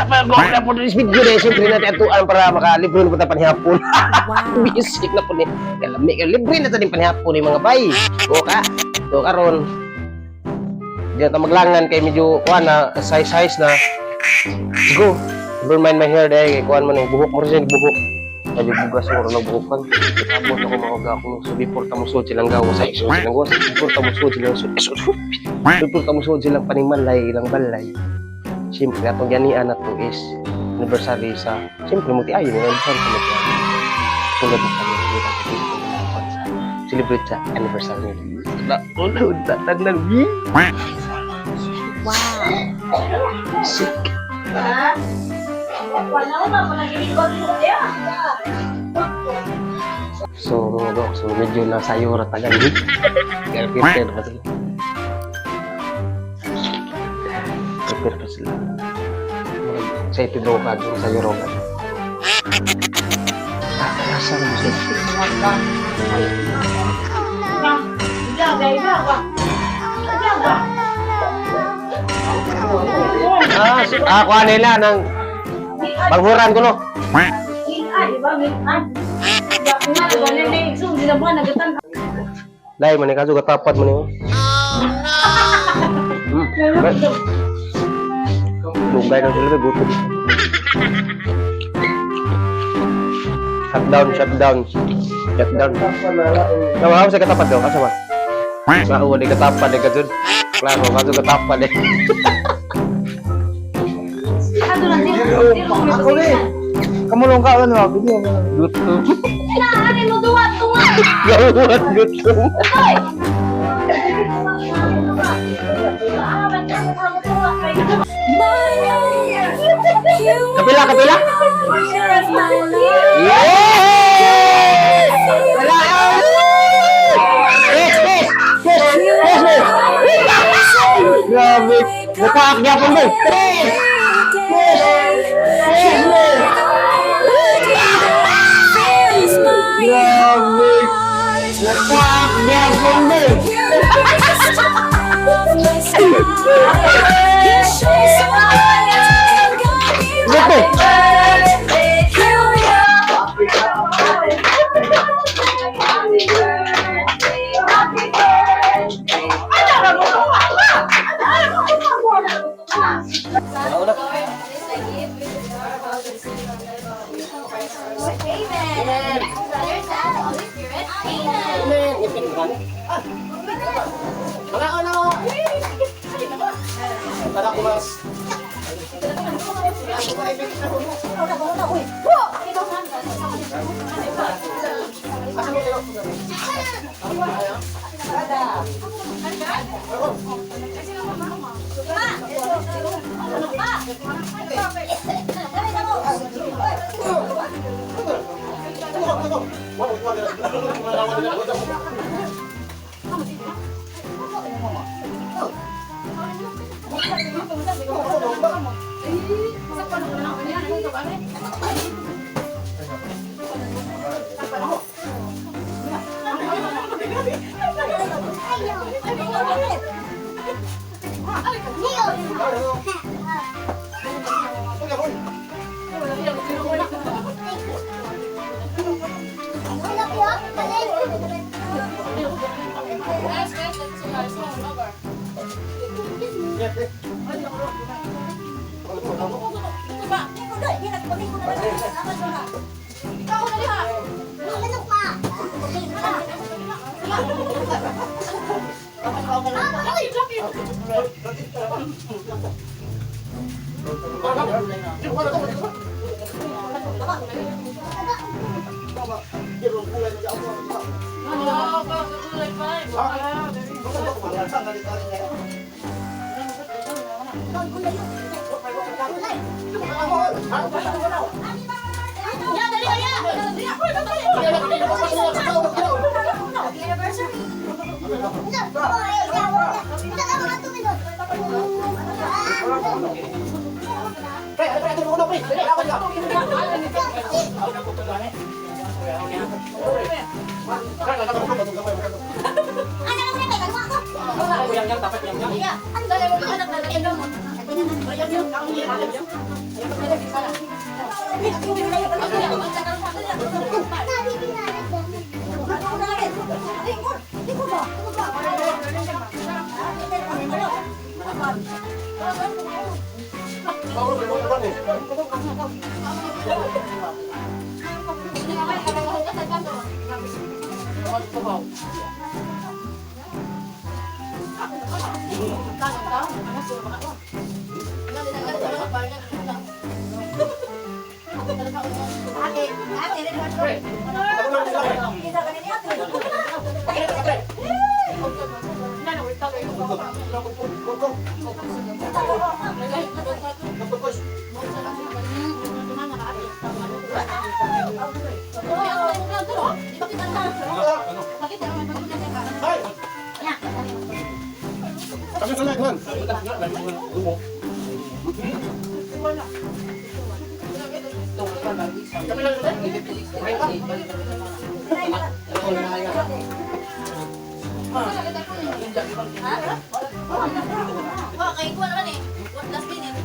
na po this video dahil siyempre natin atuan para makalibre na po tayo panihapon. Bisik na po ni. Kalami ka, libre na tayo panihapon ni mga bay. O karon. Diyan ta maglangan kay medyo kuan na size na. Go. Never mind my hair dahil kuan mo ng buhok mo rin buhok. Sabi bugas mo rin buhukan. Tapos ako mga ako so before tamusod silang gawa sa iso silang gawa. Before tamusod silang before tamusod silang panimalay ilang balay. Siyempre atong ganian na to is anniversary sa siyempre mo ti ayo ng anniversary sa mga. Sunod na kami kita celebrate sa anniversary. Na ulo tanan bi. Wow. Sick. So, medyo nasayo ra tagal ni. Kaya prepare pa sila. Prepare pa sila. Excited daw ka dun sa Europe. Asa mo siya? Ako nila ng panghuran ko no. Dai man ka juga tapat man yo. Lugay na sila gusto. Shutdown. Kamu saya katapat daw asa ba? Sa uwan di katapat de kadun. Klaro ka juga katapat de. Ako rin. Kamulong ka ano, video mo. Gutom. Ano mo duwat tunga? Gawat gutom. Kapila. Grabe. Nakaakya po mo. Grabe. Nakaakya po mo. Kami sa lahat, man. Kain ko naman eh. Last minute.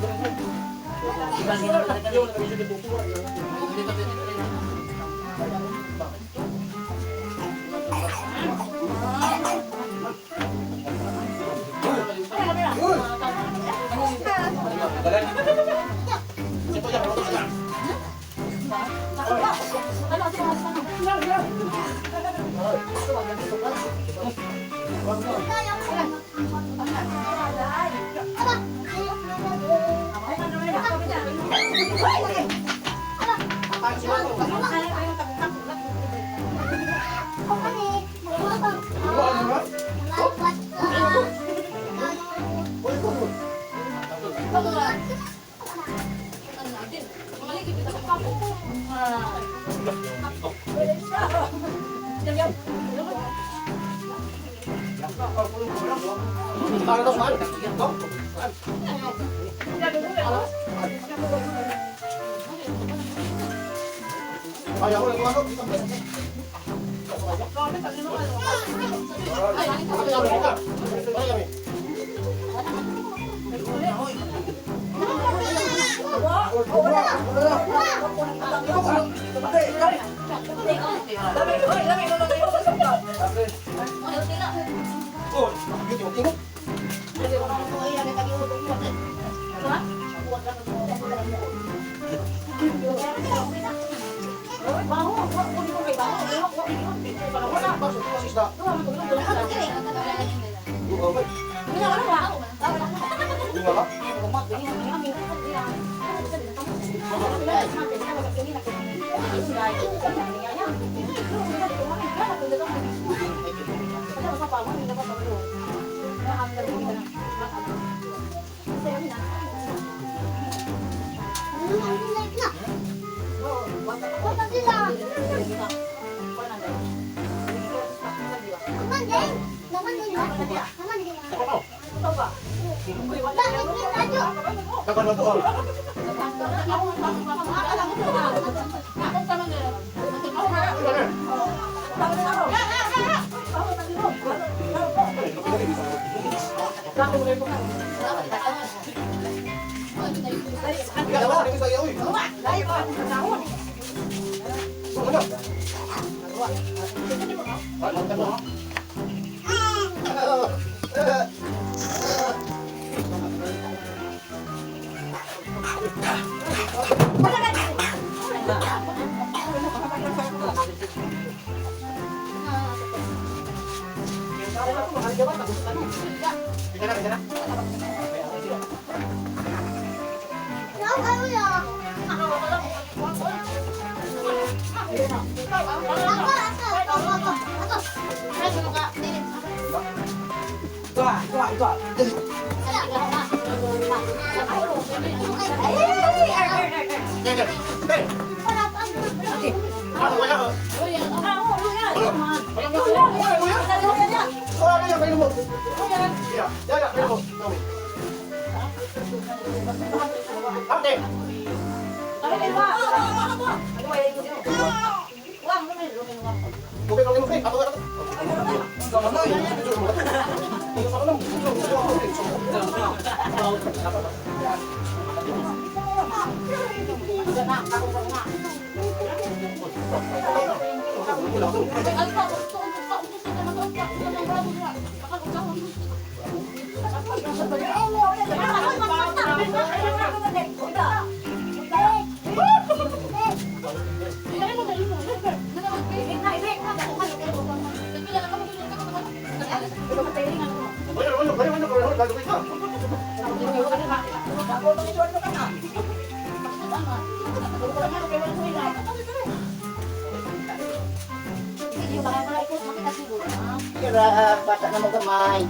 Kira bata na magamay.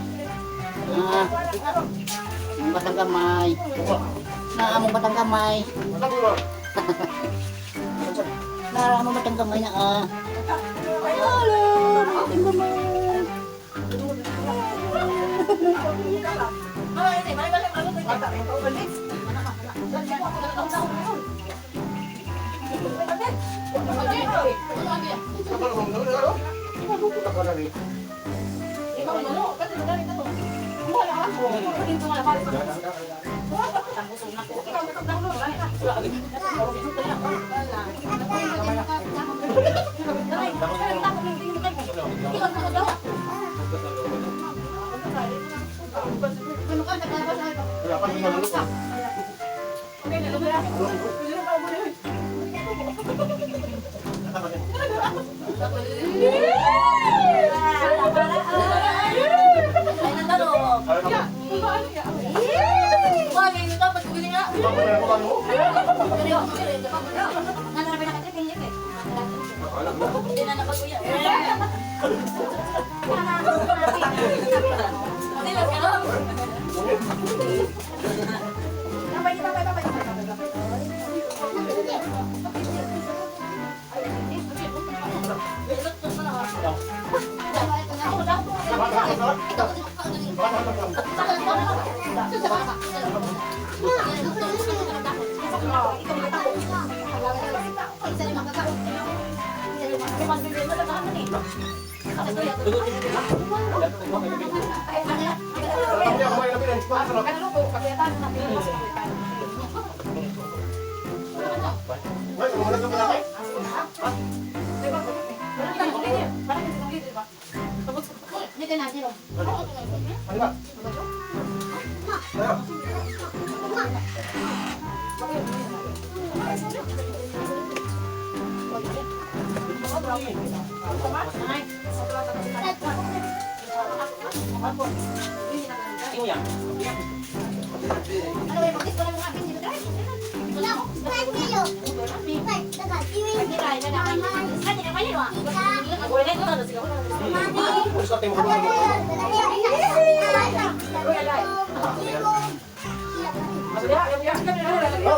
Batang gamay. Among batang gamay. Among batang gamay na Halo, batang gamay.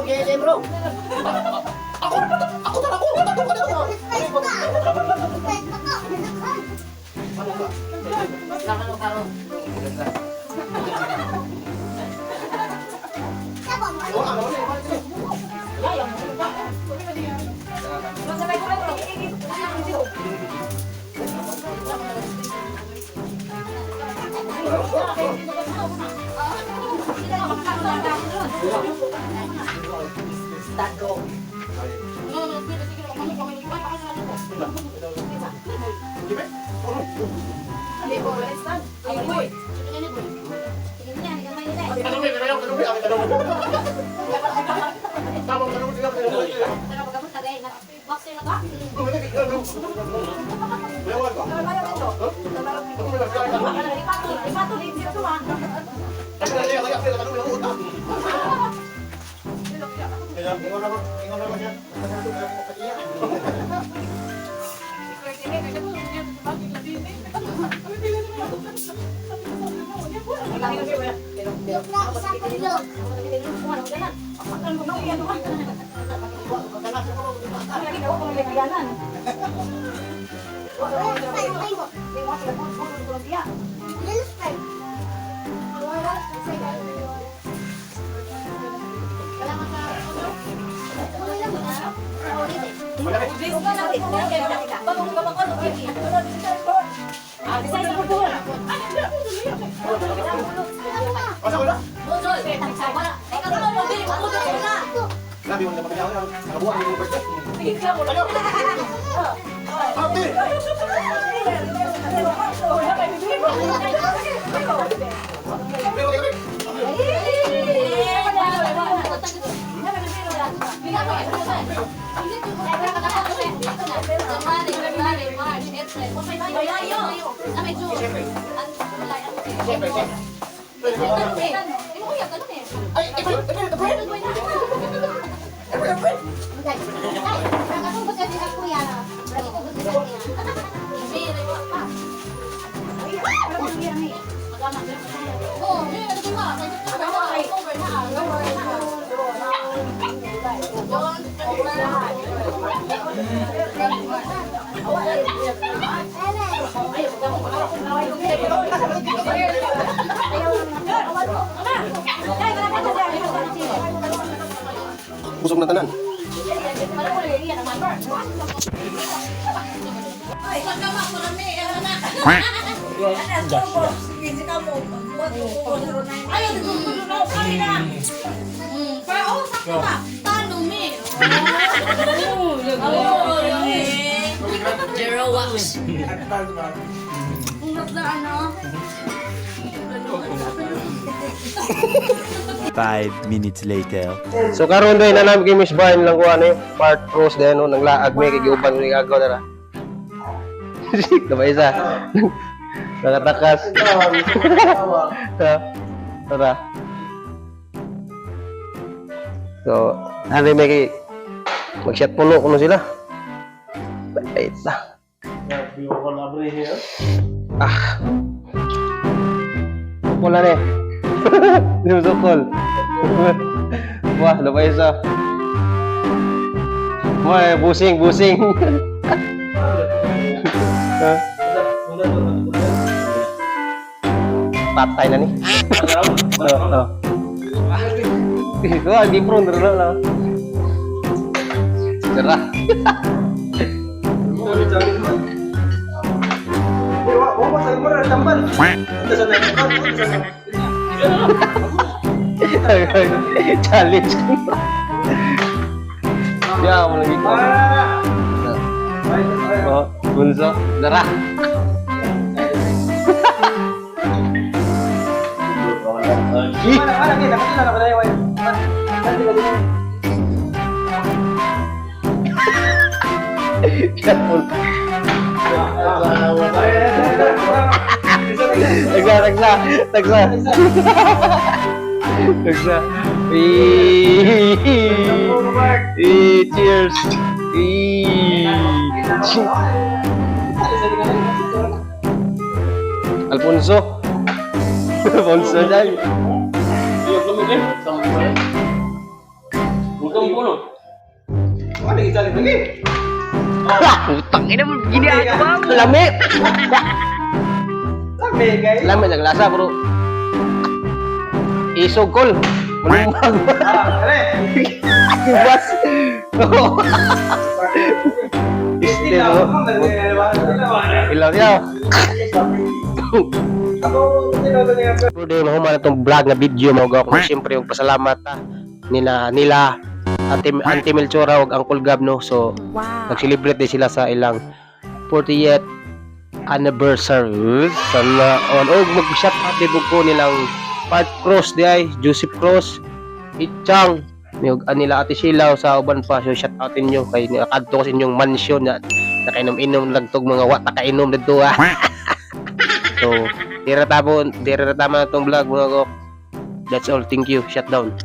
Okay, bro. Busog na tanan. Zero wax. 5 minutes later. So karon doy na namin kay Miss Barn lang ko ano yung part cross din no naglaag may giuban ni agaw dara. Kabay isa. Nakatakas. Tara. So, ano may mag-shot puno kuno sila. Bait na. Ah. Wala na eh. Sukol. Wah, lupa isa. Wah, busing. Patay na ni. Wah, di prun dulu lah. Cerah. Challenge. Ya, mau lagi. Oh, bunso, darah. Tagsa. Cheers. Alfonso. Alfonso dyan. Utang ina mo gini aja bang. Lami. Lami ang lasa bro. Isogol. Malumag. Bas. Ilaw niya. Bro, mo man itong vlog na video mo ko. Siyempre yung pasalamat nila Auntie Melchora ug Uncle Gab no. So nag-celebrate din sila sa ilang 40th anniversary. Sana on mag-shout out din ko nilang Part Cross di ay Joseph Cross, Ichang, niog nila Ate Silaw sa uban pa. So shout out inyo kay nakadto sa inyong mansion na nakainom-inom lang tog mga wata kainom dito ah. So dira tama na tong vlog mga ko. That's all. Thank you. Shut down.